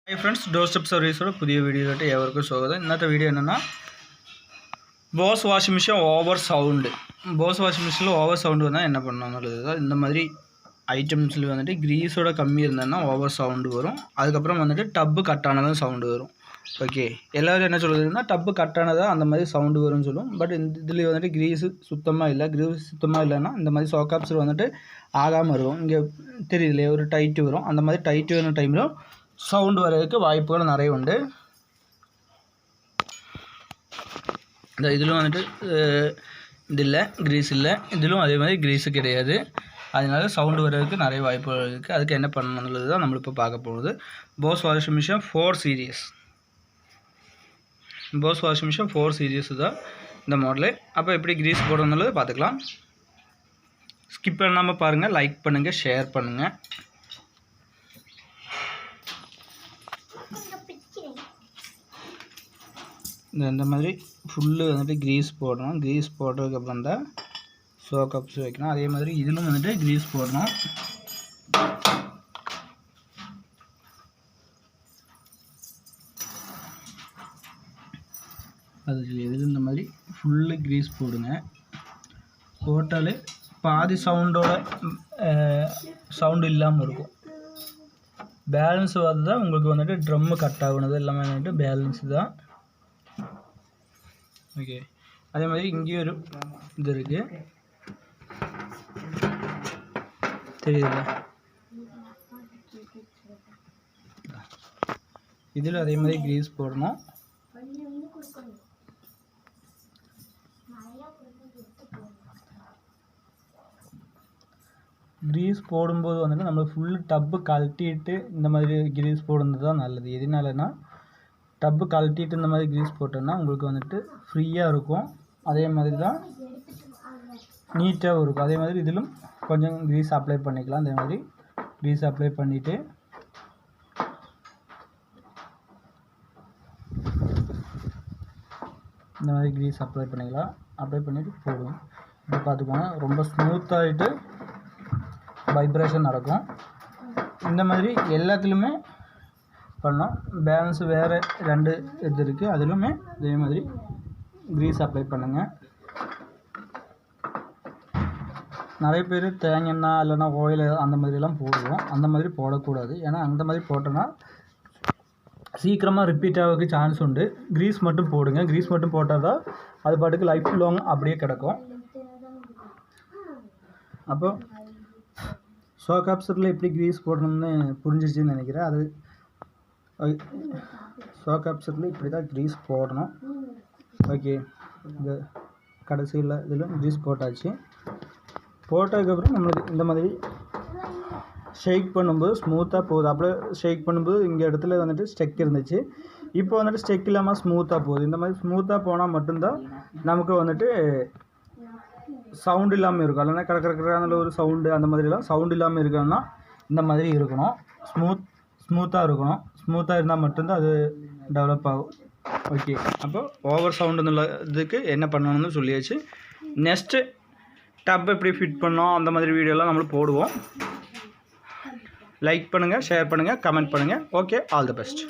Hi friends, doorstep service புதிய வீடியோக்கு எவருக்கும் ஸ்வாகதம். இன்னத்த வீடியோ என்னன்னா Bosch washing machine over sound. Bosch washing மிஷினில் ஓவர் சவுண்ட் வந்தால் என்ன பண்ணணும்ன்றது இந்த மாதிரி ஐட்டம்ஸில் வந்துட்டு கிரீஸோட கம்மி இருந்ததுன்னா ஓவர் சவுண்டு வரும். அதுக்கப்புறம் வந்துட்டு டப்பு கட் ஆனதும் சவுண்டு வரும். ஓகே, எல்லோரும் என்ன சொல்லுதுன்னா டப்பு கட் ஆனதாக அந்த மாதிரி சவுண்டு வரும்னு சொல்லும். பட் இந்த இதில் வந்துட்டு கிரீஸு சுத்தமாக இல்லை. கிரீஸ் சுத்தமாக இல்லைன்னா இந்த மாதிரி ஷாக்காப்ஸில் வந்துட்டு ஆகாமல் இருக்கும். இங்கே தெரியுதுலையே ஒரு டைட்டு வரும். அந்த மாதிரி டைட்டு வேணும் டைமிலும் சவுண்டு வரதுக்கு வாய்ப்புகள் நிறைய உண்டு. இந்த இதிலும் வந்துட்டு இது இல்லை, கிரீஸ் இல்லை. இதிலும் அதே மாதிரி கிரீஸு கிடையாது. அதனால சவுண்டு வர்றதுக்கு நிறைய வாய்ப்புகள் இருக்குது. அதுக்கு என்ன பண்ணணுன்றது தான் நம்ம இப்போ பார்க்க போகிறது. Bosch washing machine 4 series. Bosch washing machine 4 series தான் இந்த மாடலு. அப்போ எப்படி கிரீஸ் போடணுன்றது பார்த்துக்கலாம். ஸ்கிப் பண்ணாமல் பாருங்கள், லைக் பண்ணுங்கள், ஷேர் பண்ணுங்கள். இந்த மாதிரி ஃபுல்லு வந்துட்டு கிரீஸ் போடணும். கிரீஸ் போட்டதுக்கப்புறம் தான் ஷாக்கப்ஸ் வைக்கணும். அதே மாதிரி இதிலும் வந்துட்டு கிரீஸ் போடணும். இதில் இந்த மாதிரி ஃபுல்லு கிரீஸ் போடுங்க. போட்டாலே பாதி சவுண்டு இல்லாமல் இருக்கும். பேலன்ஸ் வந்து தான் உங்களுக்கு வந்துட்டு ட்ரம்மு கட் ஆகுனது எல்லாமே வந்துட்டு பேலன்ஸு தான். ஓகே, அதே மாதிரி இங்கேயும் ஒரு இது இருக்குது, தெரியுதுல்ல? இதில் அதே மாதிரி கிரீஸ் போடணும். கிரீஸ் போடும்போது வந்துட்டு நம்ம ஃபுல்லு டப்பு கழட்டிட்டு இந்த மாதிரி கிரீஸ் போடுறது தான் நல்லது. எதனாலனா டப்பு கழட்டிட்டு இந்த மாதிரி கிரீஸ் போட்டோன்னா உங்களுக்கு வந்துட்டு ஃப்ரீயாக இருக்கும். அதே மாதிரி தான் நீட்டாகவும் இருக்கும். அதே மாதிரி இதிலும் கொஞ்சம் கிரீஸ் அப்ளை பண்ணிக்கலாம். அதே மாதிரி கிரீஸ் அப்ளை பண்ணிவிட்டு இந்த மாதிரி கிரீஸ் அப்ளை பண்ணிக்கலாம். அப்ளை பண்ணிவிட்டு போடுவோம். இப்போ பார்த்துக்கோங்க, ரொம்ப ஸ்மூத்தாகிட்டு வைப்ரேஷன் நடக்கும். இந்த மாதிரி எல்லாத்துலேயுமே பண்ணோம். பேலன்ஸ் வேறு 2 இது இருக்குது, அதிலுமே இதே மாதிரி கிரீஸ் அப்ளை பண்ணுங்கள். நிறைய பேர் தேங்காய் இல்லைன்னா ஆயில் அந்த மாதிரிலாம் போடுவோம். அந்த மாதிரி போடக்கூடாது. ஏன்னா அந்த மாதிரி போட்டோன்னா சீக்கிரமாக ரிப்பீட் ஆகிறதுக்கு சான்ஸ் உண்டு. கிரீஸ் மட்டும் போடுங்க. கிரீஸ் மட்டும் போட்டால் தான் அது பாட்டுக்கு லைஃப் லாங் அப்படியே கிடக்கும். அப்போ ஷாக்காப்ஸரில் எப்படி கிரீஸ் போடணும்னு புரிஞ்சிருச்சுன்னு நினைக்கிறேன். அது ஷாக்காப்ஸரில் இப்படி தான் கிரீஸ் போடணும். ஓகே, இந்த கடைசியில் இதில் கிரீஸ் போட்டாச்சு. போட்டதுக்கப்புறம் நம்மளுக்கு இந்த மாதிரி ஷேக் பண்ணும்போது ஸ்மூத்தாக போகுது. அப்படியே ஷேக் பண்ணும்போது இங்கே இடத்துல வந்துட்டு ஸ்டெக் இருந்துச்சு. இப்போ வந்துட்டு ஸ்டெக் இல்லாமல் ஸ்மூத்தாக போகுது. இந்த மாதிரி ஸ்மூத்தாக போனால் மட்டும்தான் நமக்கு வந்துட்டு சவுண்டு இல்லாமல் இருக்கும். இல்லைன்னா கடற்கரைக்கான ஒரு சவுண்டு அந்த மாதிரிலாம் சவுண்டு இல்லாமல் இருக்கணும்னா இந்த மாதிரி இருக்கணும். ஸ்மூத்தாக இருக்கணும். ஸ்மூத்தாக இருந்தால் மட்டும்தான் அது டெவலப் ஆகும். ஓகே, அப்போ ஓவர் சவுண்டுன்னு இதுக்கு என்ன பண்ணணும்னு சொல்லியாச்சு. நெக்ஸ்ட்டு டப் எப்படி ஃபிட் பண்ணோம் அந்த மாதிரி வீடியோலாம் நம்மளும் போடுவோம். லைக் பண்ணுங்கள், ஷேர் பண்ணுங்கள், கமெண்ட் பண்ணுங்கள். Okay, all the best.